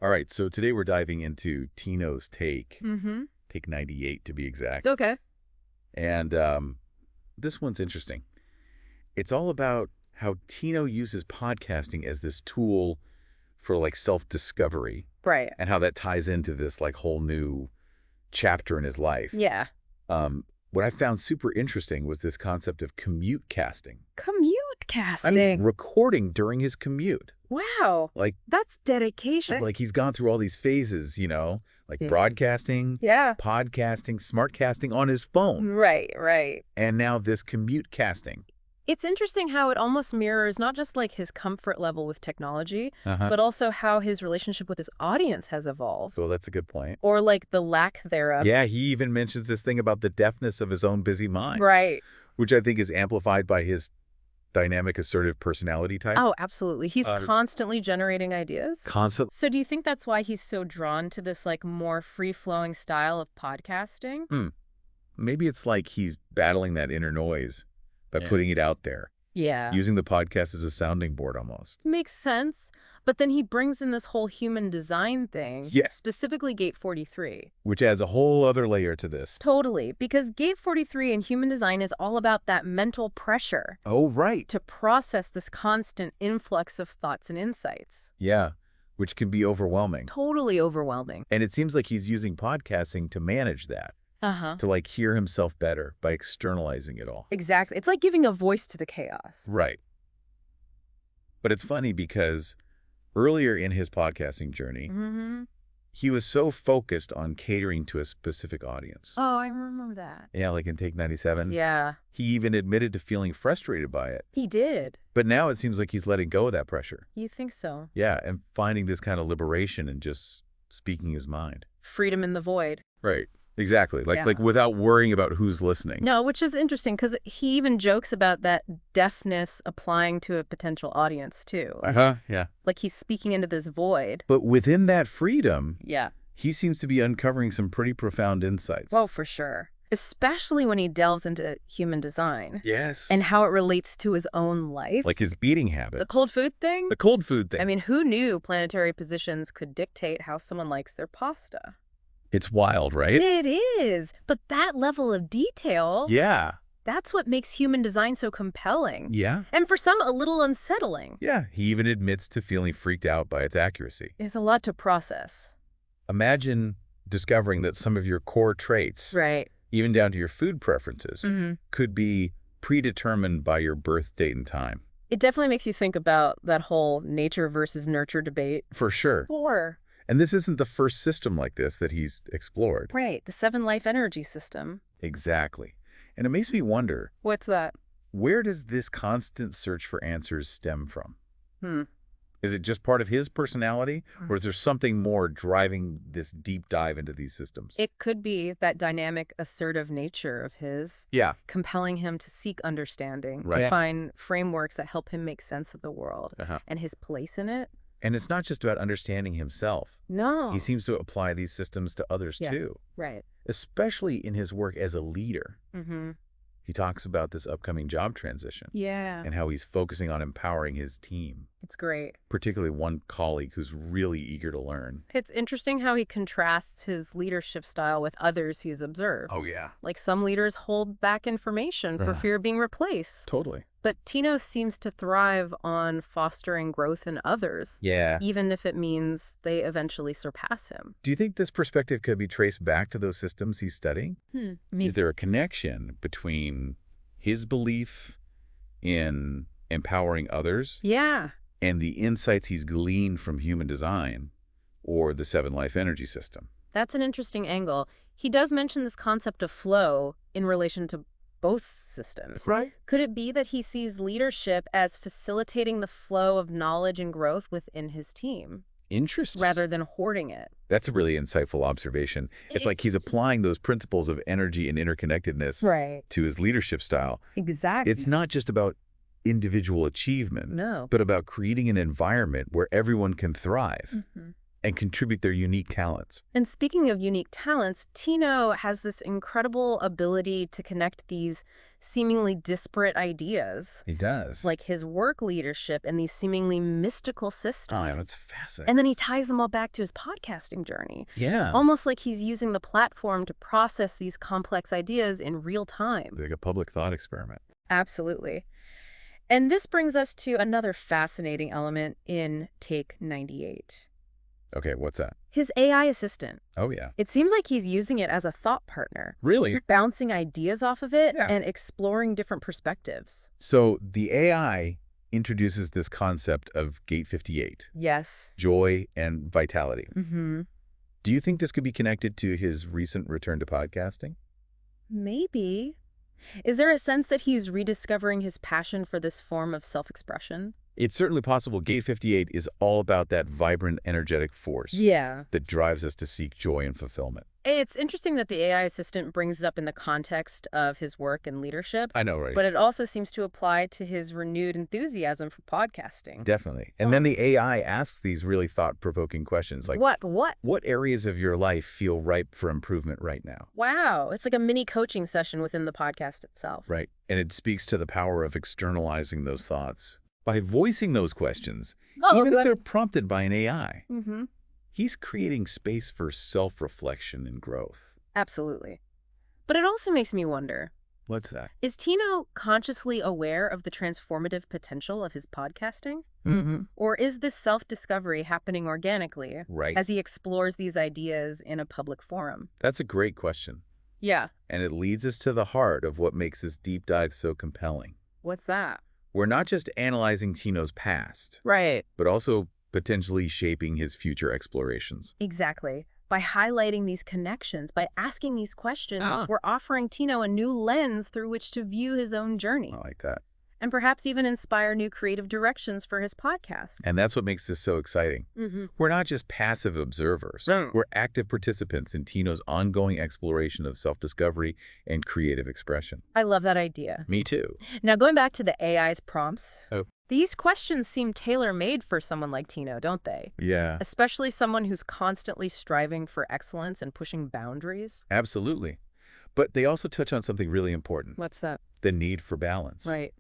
All right, so today we're diving into Tino's take, Mm-hmm. take 98 to be exact. Okay. And this one's interesting. It's all about how Tino uses podcasting as this tool for like self-discovery Right. and how that ties into this like whole new chapter in his life. Yeah. What I found super interesting was this concept of commute casting. Commute I mean, casting. recording during his commute. Wow. Like, That's dedication. it's like he's gone through all these phases, like Yeah. broadcasting, Yeah. podcasting, smart casting on his phone. Right, right. And now this commute casting. It's interesting how it almost mirrors not just like his comfort level with technology, Uh-huh. but also how his relationship with his audience has evolved. So that's a good point. Or like the lack thereof. Yeah, he even mentions this thing about the deafness of his own busy mind, Right. which I think is amplified by his dynamic, assertive personality type. Oh, absolutely. He's Uh, constantly generating ideas. Constant. So do you think that's why he's so drawn to this like more free-flowing style of podcasting? Maybe it's like he's battling that inner noise by Yeah. putting it out there, Yeah. using the podcast as a sounding board almost. Makes sense. But then he brings in this whole human design thing, Yeah. specifically Gate 43. Which adds a whole other layer to this. Totally, because Gate 43 in human design is all about that mental pressure Oh, right. to process this constant influx of thoughts and insights. Yeah, which can be overwhelming. Totally overwhelming. And it seems like he's using podcasting to manage that, Uh-huh. to like hear himself better by externalizing it all. Exactly. It's like giving a voice to the chaos. Right. But it's funny because earlier in his podcasting journey, Mm-hmm. he was so focused on catering to a specific audience. Oh, I remember that. Yeah, like in Take 97. Yeah, He even admitted to feeling frustrated by it. he did. But now it seems like he's letting go of that pressure. You think so? Yeah, and finding this kind of liberation and just speaking his mind. Freedom in the void. Right. Exactly. Like Yeah. like without worrying about who's listening. No, which is interesting because he even jokes about that deafness applying to a potential audience too. Uh-huh. Yeah. Like he's speaking into this void. But within that freedom, Yeah. he seems to be uncovering some pretty profound insights. Oh, for sure. Especially when he delves into human design yes. and how it relates to his own life. like his eating habit. the cold food thing? The cold food thing. I mean, who knew planetary positions could dictate how someone likes their pasta? it's wild, right? It is. But that level of detail, Yeah. that's what makes human design so compelling. Yeah. And for some, a little unsettling. Yeah. He even admits to feeling freaked out by its accuracy. It's a lot to process. Imagine discovering that some of your core traits, Right. even down to your food preferences, Mm-hmm. could be predetermined by your birth date and time. It definitely makes you think about that whole nature versus nurture debate. For sure. Or, And this isn't the first system like this that he's explored. right, the 7 life energy system. Exactly. And it makes me wonder, What's that? where does this constant search for answers stem from? Hmm. Is it just part of his personality, or is there something more driving this deep dive into these systems? It could be that dynamic, assertive nature of his, Yeah. compelling him to seek understanding, Right. to find frameworks that help him make sense of the world Uh-huh. and his place in it. And it's not just about understanding himself. No. He seems to apply these systems to others Yeah. too, Right. especially in his work as a leader. Mm-hmm. He talks about this upcoming job transition Yeah. and how he's focusing on empowering his team, It's great. particularly one colleague who's really eager to learn. It's interesting how he contrasts his leadership style with others he's observed. Oh, yeah. Like some leaders hold back information for fear of being replaced. Totally. But Tino seems to thrive on fostering growth in others, Yeah. even if it means they eventually surpass him. Do you think this perspective could be traced back to those systems he's studying? Is there a connection between his belief in empowering others Yeah. and the insights he's gleaned from human design or the 7 life energy system? That's an interesting angle. He does mention this concept of flow in relation to both systems. Right. Could it be that he sees leadership as facilitating the flow of knowledge and growth within his team, Interesting. rather than hoarding it? That's a really insightful observation. It's like he's applying those principles of energy and interconnectedness Right. to his leadership style. Exactly. It's not just about individual achievement, No. but about creating an environment where everyone can thrive. Mhm. and contribute their unique talents. And speaking of unique talents, Tino has this incredible ability to connect these seemingly disparate ideas, He does. like his work leadership and these seemingly mystical systems. Oh, yeah, that's fascinating. And then he ties them all back to his podcasting journey. Yeah. Almost like he's using the platform to process these complex ideas in real time. Like a public thought experiment. Absolutely. And this brings us to another fascinating element in Take 98. Okay, what's that? His AI assistant. Oh, yeah. It seems like he's using it as a thought partner. Really? Bouncing ideas off of it Yeah. and exploring different perspectives. So the AI introduces this concept of Gate 58, Yes. joy and vitality. Mm-hmm. Do you think this could be connected to his recent return to podcasting? Maybe. Is there a sense that he's rediscovering his passion for this form of self-expression? It's certainly possible Gate 58 is all about that vibrant, energetic force Yeah. that drives us to seek joy and fulfillment. It's interesting that the AI assistant brings it up in the context of his work and leadership. I know, right? But it also seems to apply to his renewed enthusiasm for podcasting. Definitely. And then the AI asks these really thought-provoking questions like, What areas of your life feel ripe for improvement right now? Wow. It's like a mini coaching session within the podcast itself. Right. And it speaks to the power of externalizing those thoughts. By voicing those questions, even if they're prompted by an AI, he's creating space for self-reflection and growth. Absolutely. But it also makes me wonder, What's that? is Tino consciously aware of the transformative potential of his podcasting? Or is this self-discovery happening organically as he explores these ideas in a public forum? That's a great question. Yeah. And it leads us to the heart of what makes this deep dive so compelling. What's that? We're not just analyzing Tino's past, Right. but also potentially shaping his future explorations. Exactly. By highlighting these connections, by asking these questions, we're offering Tino a new lens through which to view his own journey. I like that. And perhaps even inspire new creative directions for his podcast. And that's what makes this so exciting. We're not just passive observers. We're active participants in Tino's ongoing exploration of self-discovery and creative expression. I love that idea. Me too. Now, going back to the AI's prompts, Oh. these questions seem tailor-made for someone like Tino, don't they? Yeah. Especially someone who's constantly striving for excellence and pushing boundaries. Absolutely. But they also touch on something really important. What's that? The need for balance. Right.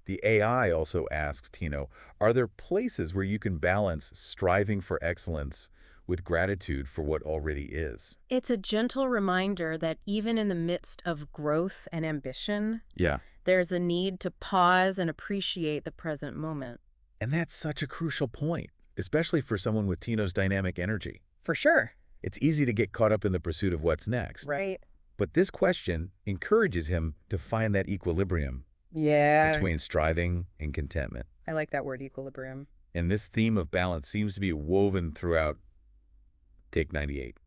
The AI also asks Tino, are there places where you can balance striving for excellence with gratitude for what already is? It's a gentle reminder that even in the midst of growth and ambition, there's a need to pause and appreciate the present moment. And that's such a crucial point, especially for someone with Tino's dynamic energy. For sure. It's easy to get caught up in the pursuit of what's next. Right. But this question encourages him to find that equilibrium between striving and contentment. I like that word, equilibrium. And this theme of balance seems to be woven throughout Take 98.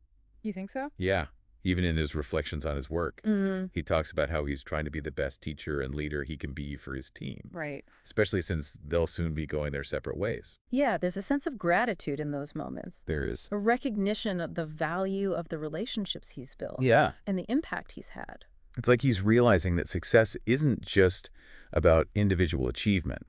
You think so? Yeah. Even in his reflections on his work, he talks about how he's trying to be the best teacher and leader he can be for his team. Right. Especially since they'll soon be going their separate ways. Yeah, there's a sense of gratitude in those moments. There is. A recognition of the value of the relationships he's built. Yeah. And the impact he's had. It's like he's realizing that success isn't just about individual achievement,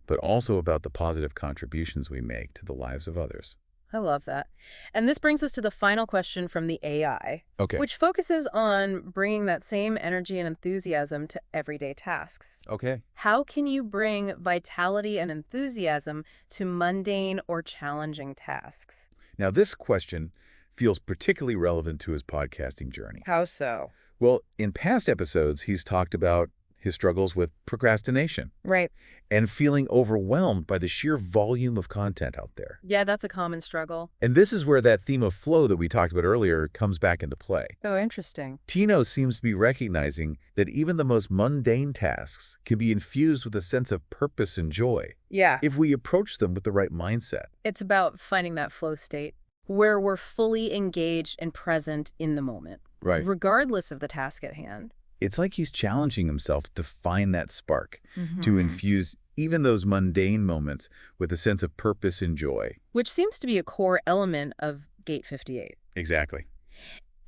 but also about the positive contributions we make to the lives of others. I love that. And this brings us to the final question from the AI, Okay. which focuses on bringing that same energy and enthusiasm to everyday tasks. Okay. How can you bring vitality and enthusiasm to mundane or challenging tasks? Now, this question feels particularly relevant to his podcasting journey. How so? Well, in past episodes, he's talked about his struggles with procrastination. Right. And feeling overwhelmed by the sheer volume of content out there. Yeah, that's a common struggle. And this is where that theme of flow that we talked about earlier comes back into play. Oh, interesting. Tino seems to be recognizing that even the most mundane tasks can be infused with a sense of purpose and joy. Yeah. If we approach them with the right mindset. It's about finding that flow state where we're fully engaged and present in the moment. Right. Regardless of the task at hand. It's like he's challenging himself to find that spark, to infuse even those mundane moments with a sense of purpose and joy. Which seems to be a core element of Gate 58. Exactly.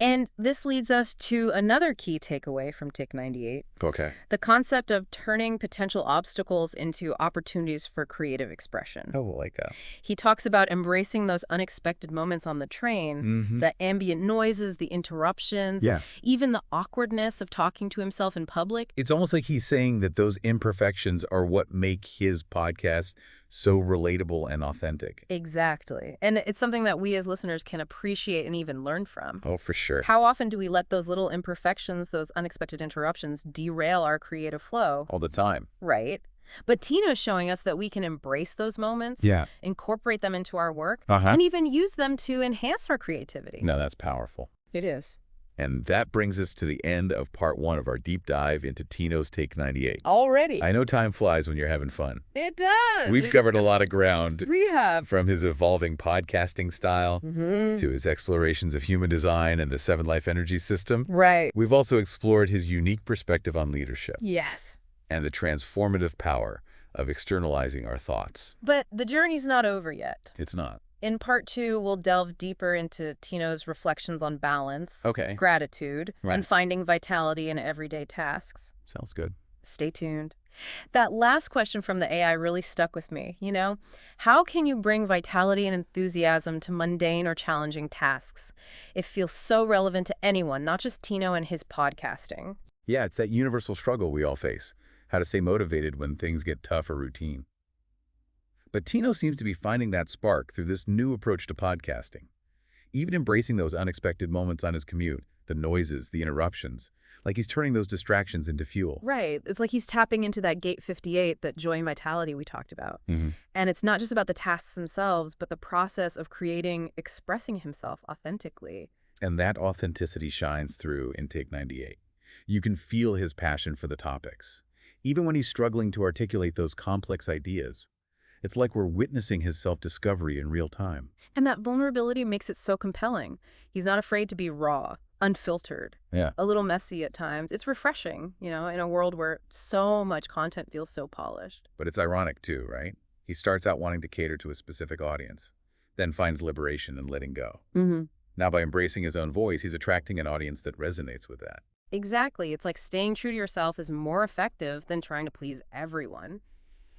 And this leads us to another key takeaway from Tick 98. Okay. The concept of turning potential obstacles into opportunities for creative expression. Oh, I like that. He talks about embracing those unexpected moments on the train, the ambient noises, the interruptions, even the awkwardness of talking to himself in public. It's almost like he's saying that those imperfections are what make his podcast so relatable and authentic. Exactly. And it's something that we as listeners can appreciate and even learn from. Oh, for sure. How often do we let those little imperfections, those unexpected interruptions, derail our creative flow? All the time. Right. But Tino's showing us that we can embrace those moments, incorporate them into our work, and even use them to enhance our creativity. No, that's powerful. It is. And that brings us to the end of part 1 of our deep dive into Tino's Take 98. Already. I know time flies when you're having fun. It does. We've covered a lot of ground. We have. From his evolving podcasting style to his explorations of human design and the 7 Life Energy System. Right. We've also explored his unique perspective on leadership. Yes. And the transformative power of externalizing our thoughts. But the journey's not over yet. It's not. In part 2, we'll delve deeper into Tino's reflections on balance, gratitude, and finding vitality in everyday tasks. Sounds good. Stay tuned. That last question from the AI really stuck with me. You know, how can you bring vitality and enthusiasm to mundane or challenging tasks? It feels so relevant to anyone, not just Tino and his podcasting. Yeah, it's that universal struggle we all face. How to stay motivated when things get tough or routine. But Tino seems to be finding that spark through this new approach to podcasting. Even embracing those unexpected moments on his commute, the noises, the interruptions, like he's turning those distractions into fuel. Right. It's like he's tapping into that gate 58, that joy and vitality we talked about. And it's not just about the tasks themselves, but the process of creating, expressing himself authentically. And that authenticity shines through in Take 98. You can feel his passion for the topics, even when he's struggling to articulate those complex ideas. It's like we're witnessing his self-discovery in real time. And that vulnerability makes it so compelling. He's not afraid to be raw, unfiltered, a little messy at times. It's refreshing, you know, in a world where so much content feels so polished. But it's ironic too, right? He starts out wanting to cater to a specific audience, then finds liberation in letting go. Now, by embracing his own voice, he's attracting an audience that resonates with that. Exactly. It's like staying true to yourself is more effective than trying to please everyone.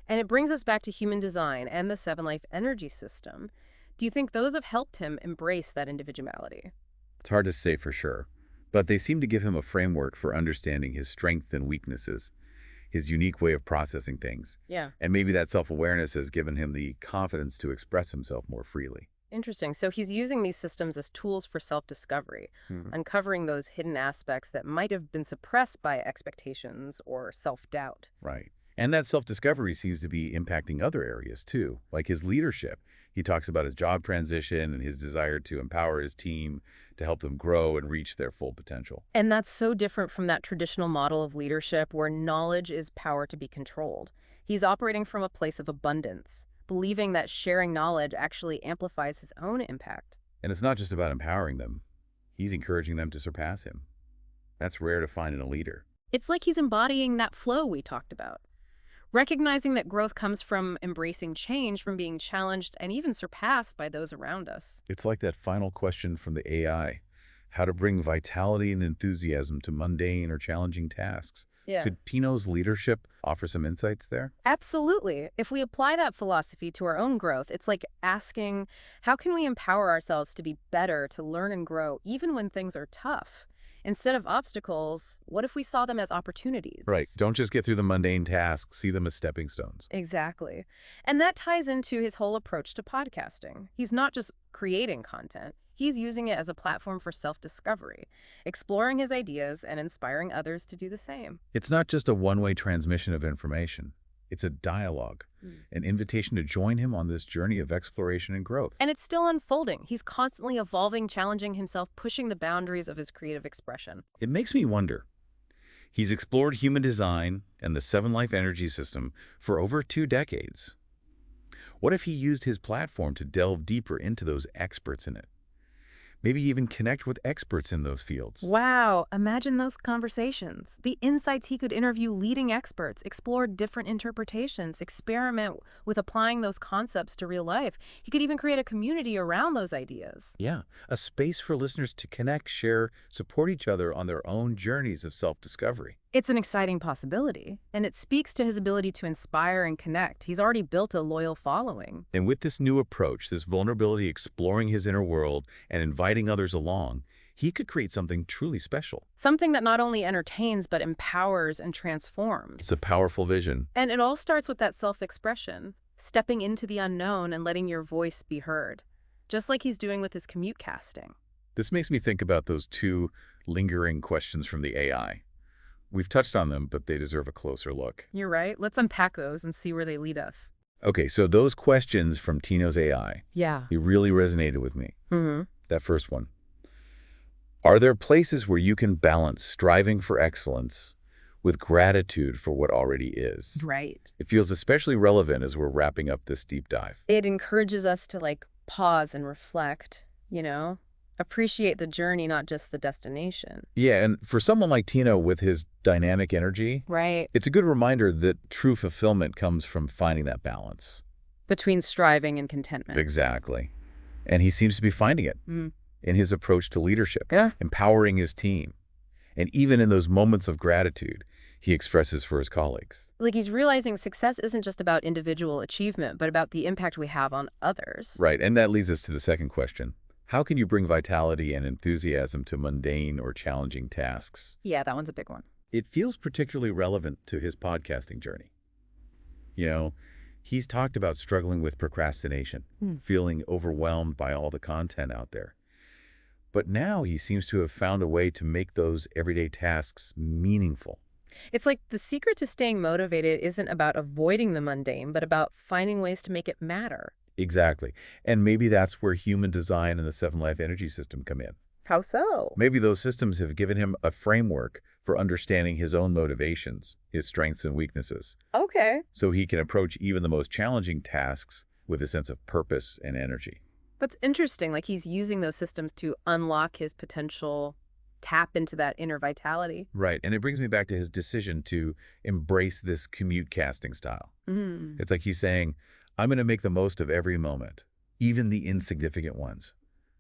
And it brings us back to human design and the 7 Life Energy System. Do you think those have helped him embrace that individuality? It's hard to say for sure, but they seem to give him a framework for understanding his strengths and weaknesses, his unique way of processing things. And maybe that self-awareness has given him the confidence to express himself more freely. Interesting. So he's using these systems as tools for self-discovery, uncovering those hidden aspects that might have been suppressed by expectations or self-doubt. Right. And that self-discovery seems to be impacting other areas too, like his leadership. He talks about his job transition and his desire to empower his team to help them grow and reach their full potential. And that's so different from that traditional model of leadership where knowledge is power to be controlled. He's operating from a place of abundance, believing that sharing knowledge actually amplifies his own impact. And it's not just about empowering them. He's encouraging them to surpass him. That's rare to find in a leader. It's like he's embodying that flow we talked about. Recognizing that growth comes from embracing change, from being challenged and even surpassed by those around us. It's like that final question from the AI, how to bring vitality and enthusiasm to mundane or challenging tasks. Could Tino's leadership offer some insights there? Absolutely. If we apply that philosophy to our own growth, it's like asking, how can we empower ourselves to be better, to learn and grow, even when things are tough? Instead of obstacles, what if we saw them as opportunities? Right. Don't just get through the mundane tasks, see them as stepping stones. Exactly. And that ties into his whole approach to podcasting. He's not just creating content. He's using it as a platform for self-discovery, exploring his ideas and inspiring others to do the same. It's not just a one-way transmission of information. It's a dialogue, an invitation to join him on this journey of exploration and growth. And it's still unfolding. He's constantly evolving, challenging himself, pushing the boundaries of his creative expression. It makes me wonder. He's explored human design and the 7 Life Energy System for over 2 decades. What if he used his platform to delve deeper into those experts in it? Maybe even connect with experts in those fields. Wow, imagine those conversations. The insights he could interview leading experts, explore different interpretations, experiment with applying those concepts to real life. He could even create a community around those ideas. Yeah, a space for listeners to connect, share, support each other on their own journeys of self-discovery. It's an exciting possibility, and it speaks to his ability to inspire and connect. He's already built a loyal following. And with this new approach, this vulnerability, exploring his inner world and inviting others along, he could create something truly special. Something that not only entertains, but empowers and transforms. It's a powerful vision. And it all starts with that self-expression, stepping into the unknown and letting your voice be heard, just like he's doing with his commute casting. This makes me think about those two lingering questions from the AI. We've touched on them, but they deserve a closer look. You're right. Let's unpack those and see where they lead us. Okay, so those questions from Tino's AI, Yeah. they really resonated with me. Mm-hmm. That first one. Are there places where you can balance striving for excellence with gratitude for what already is? Right. It feels especially relevant as we're wrapping up this deep dive. It encourages us to pause and reflect, appreciate the journey, not just the destination. Yeah, and for someone like Tino with his dynamic energy, Right. it's a good reminder that true fulfillment comes from finding that balance. Between striving and contentment. Exactly. And he seems to be finding it in his approach to leadership, Yeah. empowering his team. And even in those moments of gratitude, he expresses for his colleagues. He's realizing success isn't just about individual achievement, but about the impact we have on others. Right, and that leads us to the second question. How can you bring vitality and enthusiasm to mundane or challenging tasks? Yeah, that one's a big one. It feels particularly relevant to his podcasting journey. He's talked about struggling with procrastination, feeling overwhelmed by all the content out there. But now he seems to have found a way to make those everyday tasks meaningful. It's like the secret to staying motivated isn't about avoiding the mundane, but about finding ways to make it matter. Exactly. And maybe that's where human design and the Seven Life Energy System come in. How so? Maybe those systems have given him a framework for understanding his own motivations, his strengths and weaknesses, Okay. so he can approach even the most challenging tasks with a sense of purpose and energy. That's interesting. He's using those systems to unlock his potential, tap into that inner vitality. Right. And it brings me back to his decision to embrace this commute casting style. It's like he's saying, I'm going to make the most of every moment, even the insignificant ones,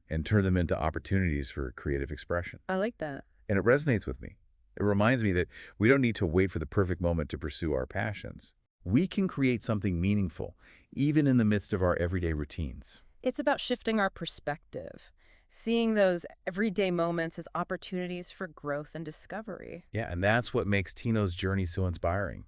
and turn them into opportunities for creative expression. I like that. And it resonates with me. It reminds me that we don't need to wait for the perfect moment to pursue our passions. We can create something meaningful, even in the midst of our everyday routines. It's about shifting our perspective, seeing those everyday moments as opportunities for growth and discovery. Yeah, and that's what makes Tino's journey so inspiring.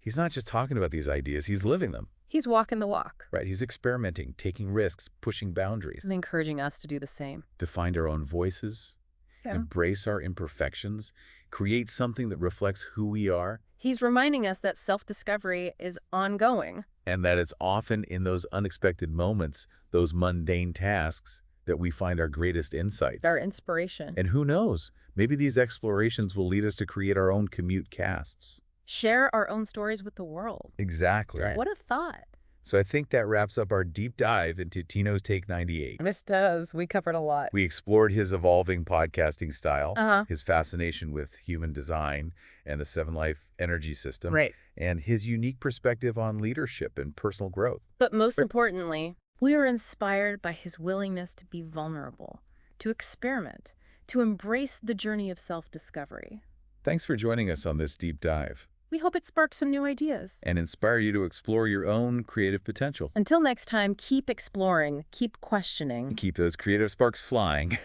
He's not just talking about these ideas, he's living them. He's walking the walk. Right, he's experimenting, taking risks, pushing boundaries. And encouraging us to do the same. To find our own voices, embrace our imperfections, create something that reflects who we are. He's reminding us that self-discovery is ongoing. And that it's often in those unexpected moments, those mundane tasks, that we find our greatest insights. Our inspiration. And who knows, maybe these explorations will lead us to create our own commute casts. Share our own stories with the world. Exactly. What a thought. So I think that wraps up our deep dive into Tino's Take 98. This does. We covered a lot. We explored his evolving podcasting style, his fascination with human design and the Seven Life Energy System, and his unique perspective on leadership and personal growth. But most importantly, we are inspired by his willingness to be vulnerable, to experiment, to embrace the journey of self-discovery. Thanks for joining us on this deep dive. We hope it sparks some new ideas. And inspire you to explore your own creative potential. Until next time, keep exploring, keep questioning. And keep those creative sparks flying.